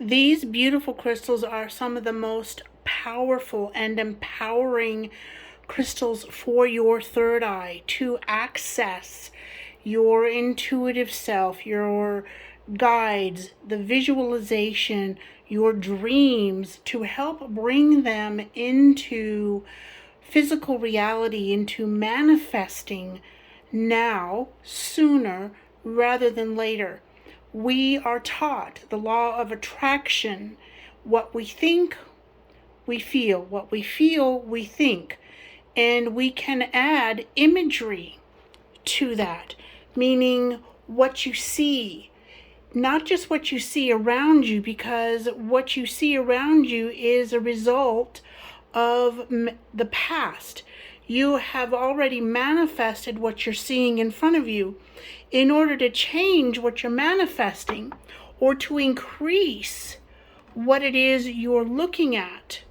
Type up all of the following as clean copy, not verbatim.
These beautiful crystals are some of the most powerful and empowering crystals for your third eye to access your intuitive self, your guides, the visualization, your dreams, to help bring them into physical reality, into manifesting now, sooner rather than later. We are taught the law of attraction. What we think, we feel. What we feel, we think. And we can add imagery to that, meaning what you see, not just what you see around you, because what you see around you is a result of the past. You have already manifested what you're seeing in front of you. In order to change what you're manifesting or to increase what it is you're looking at,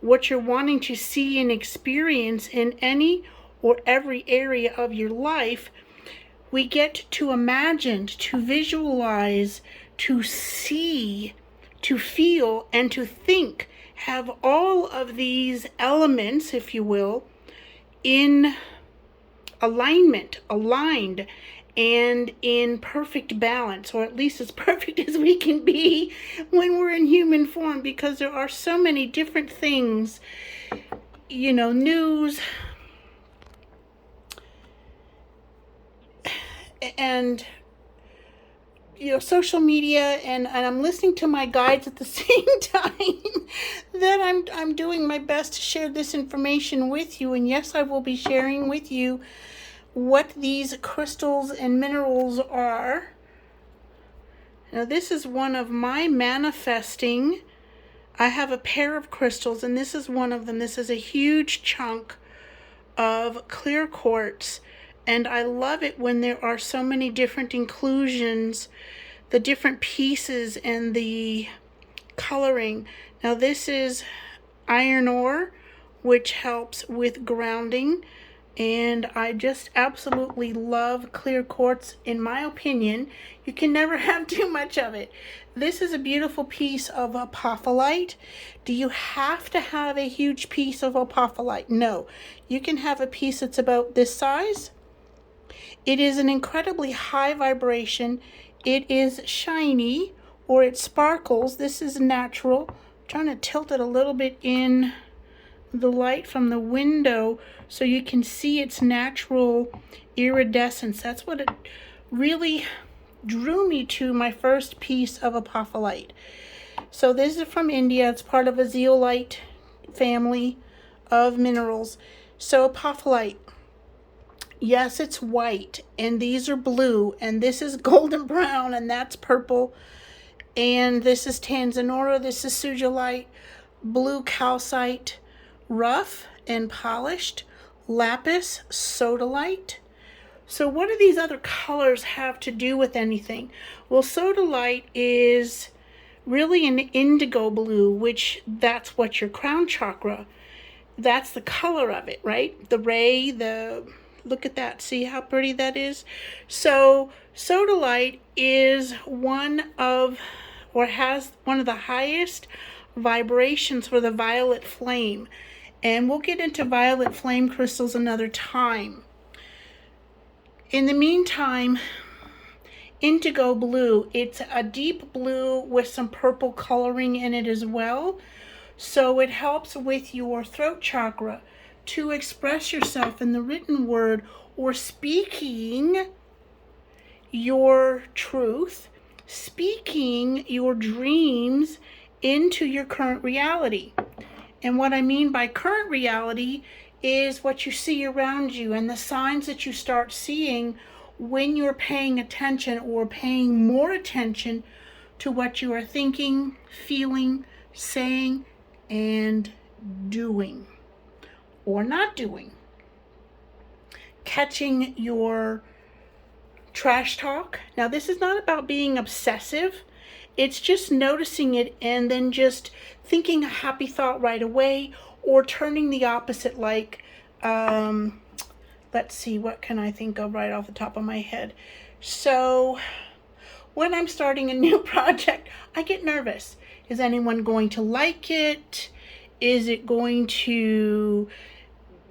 what you're wanting to see and experience in any or every area of your life, we get to imagine, to visualize, to see, to feel, and to think, have all of these elements, if you will, in alignment, aligned, and in perfect balance, or at least as perfect as we can be when we're in human form, because there are so many different things, news and social media, and I'm listening to my guides at the same time that I'm doing my best to share this information with you. And yes, I will be sharing with you what these crystals and minerals are. Now, this is one of my manifesting. I have a pair of crystals, and this is one of them. This is a huge chunk of clear quartz, and I love it when there are so many different inclusions, the different pieces and the coloring. Now, this is iron ore, which helps with grounding. And I just absolutely love clear quartz. In my opinion, you can never have too much of it. This is a beautiful piece of apophyllite. Do you have to have a huge piece of apophyllite? No. You can have a piece that's about this size. It is an incredibly high vibration. It is shiny, or it sparkles. This is natural. I'm trying to tilt it a little bit in the light from the window so you can see its natural iridescence. That's what it really drew me to my first piece of apophyllite. So this is from India. It's part of a zeolite family of minerals. So apophyllite, yes, it's white, and these are blue, and this is golden brown, and that's purple, and this is tanzanite, this is sugilite, blue calcite, rough and polished, lapis, sodalite. So what do these other colors have to do with anything? Well, sodalite is really an indigo blue, which that's what your crown chakra, that's the color of it, right? The ray, look at that, see how pretty that is? So sodalite is has one of the highest vibrations for the violet flame. And we'll get into violet flame crystals another time. In the meantime, indigo blue, it's a deep blue with some purple coloring in it as well. So it helps with your throat chakra to express yourself in the written word, or speaking your truth, speaking your dreams into your current reality. And what I mean by current reality is what you see around you and the signs that you start seeing when you're paying attention, or paying more attention to what you are thinking, feeling, saying, and doing, or not doing. Catching your trash talk. Now, this is not about being obsessive. It's just noticing it and then just thinking a happy thought right away, or turning the opposite, like, let's see, what can I think of right off the top of my head? So when I'm starting a new project, I get nervous. Is anyone going to like it? Is it going to,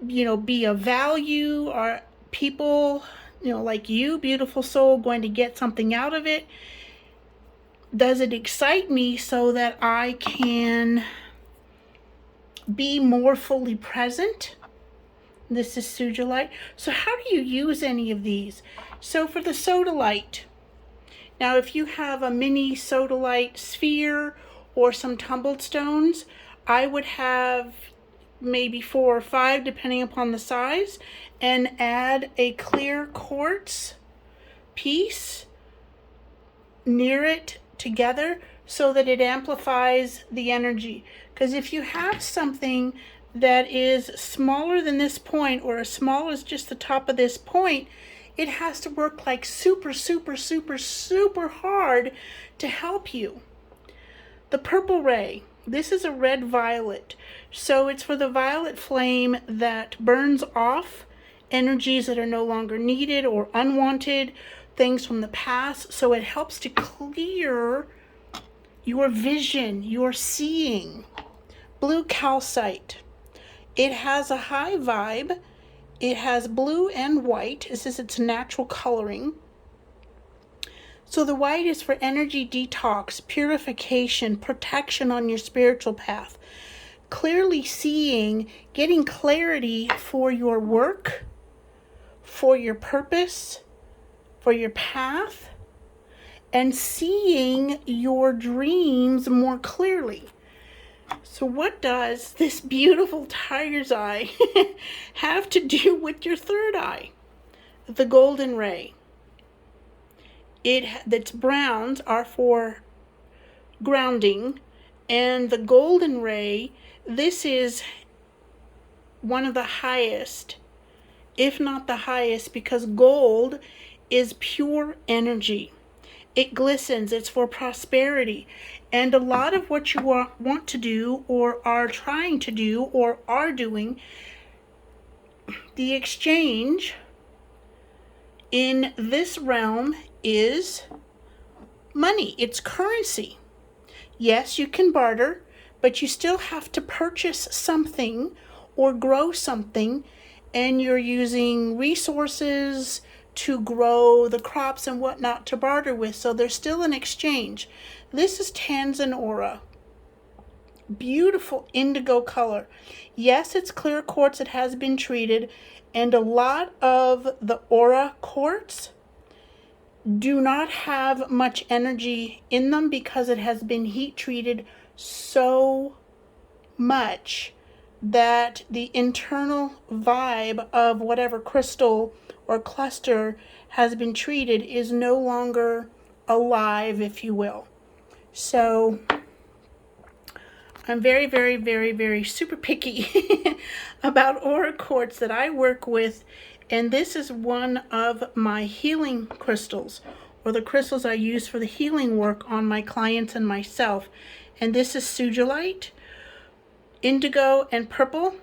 be of value? Are people, like you, beautiful soul, going to get something out of it? Does it excite me so that I can be more fully present? This is sodalite. So how do you use any of these? So for the sodalite, now if you have a mini sodalite sphere or some tumbled stones, I would have maybe 4 or 5 depending upon the size, and add a clear quartz piece near it together so that it amplifies the energy. Because if you have something that is smaller than this point, or as small as just the top of this point, it has to work like super, super, super, super hard to help you. The purple ray, this is a red violet. So it's for the violet flame that burns off energies that are no longer needed or unwanted, things from the past. So it helps to clear your vision, your seeing. Blue calcite. It has a high vibe. It has blue and white. This is its natural coloring. So the white is for energy detox, purification, protection on your spiritual path. Clearly seeing, getting clarity for your work, for your purpose, for your path, and seeing your dreams more clearly. So what does this beautiful tiger's eye have to do with your third eye? The golden ray. Its browns are for grounding, and the golden ray, this is one of the highest, if not the highest, because gold is pure energy. It glistens. It's for prosperity. And a lot of what you want to do, or are trying to do, or are doing, the exchange in this realm is money. It's currency. Yes, you can barter, but you still have to purchase something or grow something, and you're using resources to grow the crops and whatnot to barter with. So there's still an exchange. This is Tanzan aura. Beautiful indigo color. Yes, it's clear quartz. It has been treated, and a lot of the aura quartz do not have much energy in them because it has been heat treated so much that the internal vibe of whatever crystal or cluster has been treated is no longer alive, if you will. So I'm very, very, very, very super picky about aura quartz that I work with, and this is one of my healing crystals, or the crystals I use for the healing work on my clients and myself. And this is sodalite, indigo, and purple.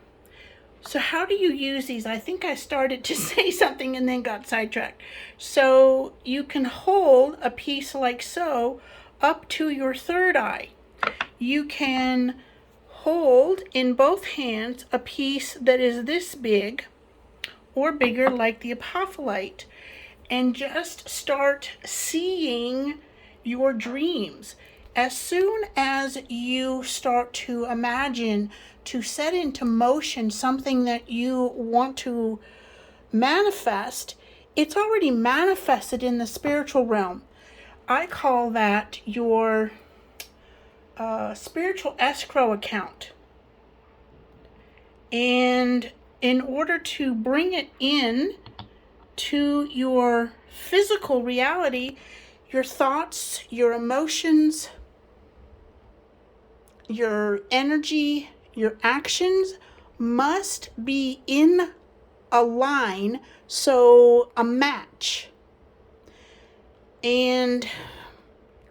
So how do you use these? I think I started to say something and then got sidetracked. So you can hold a piece like so up to your third eye. You can hold in both hands a piece that is this big or bigger, like the apophyllite, and just start seeing your dreams. As soon as you start to imagine, to set into motion something that you want to manifest, it's already manifested in the spiritual realm. I call that your spiritual escrow account. And in order to bring it in to your physical reality, your thoughts, your emotions, your energy, your actions must be in a line, so a match. And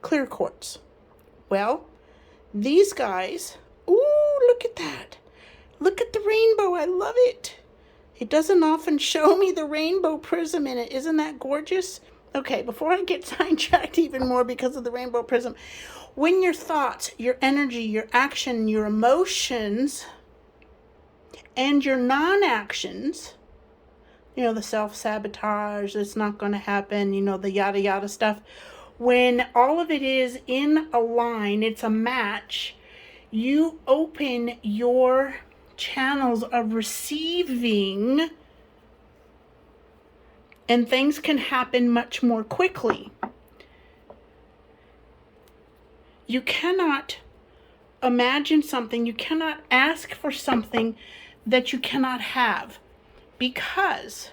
clear quartz. Well, these guys, ooh, look at that. Look at the rainbow. I love it. It doesn't often show me the rainbow prism in it. Isn't that gorgeous? Okay, before I get sidetracked even more because of the rainbow prism, when your thoughts, your energy, your action, your emotions, and your non-actions, the self-sabotage, it's not going to happen, the yada yada stuff, when all of it is in a line, it's a match, you open your channels of receiving, and things can happen much more quickly. You cannot imagine something, you cannot ask for something that you cannot have, because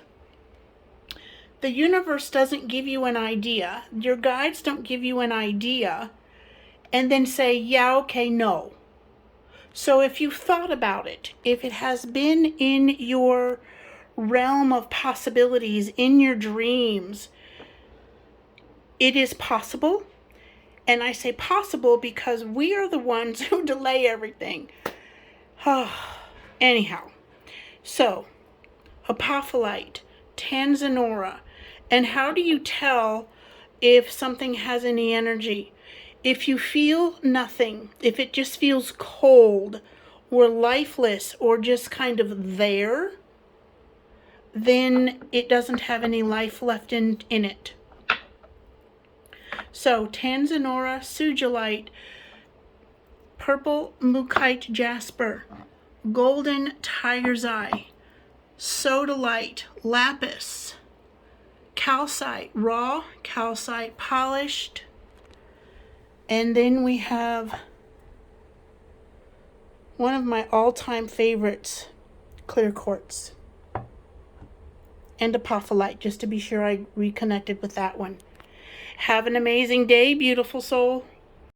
the universe doesn't give you an idea, your guides don't give you an idea, and then say, yeah, okay, no. So if you've thought about it, if it has been in your realm of possibilities, in your dreams, it is possible. And I say possible because we are the ones who delay everything. Anyhow, so apophyllite, tanzanora, and how do you tell if something has any energy? If you feel nothing, if it just feels cold or lifeless or just kind of there, then it doesn't have any life left in it. So tanzanora, sugilite, purple mookaite jasper, golden tiger's eye, sodalite, lapis, calcite, raw, calcite, polished, and then we have one of my all-time favorites, clear quartz, and apophyllite, just to be sure I reconnected with that one. Have an amazing day, beautiful soul.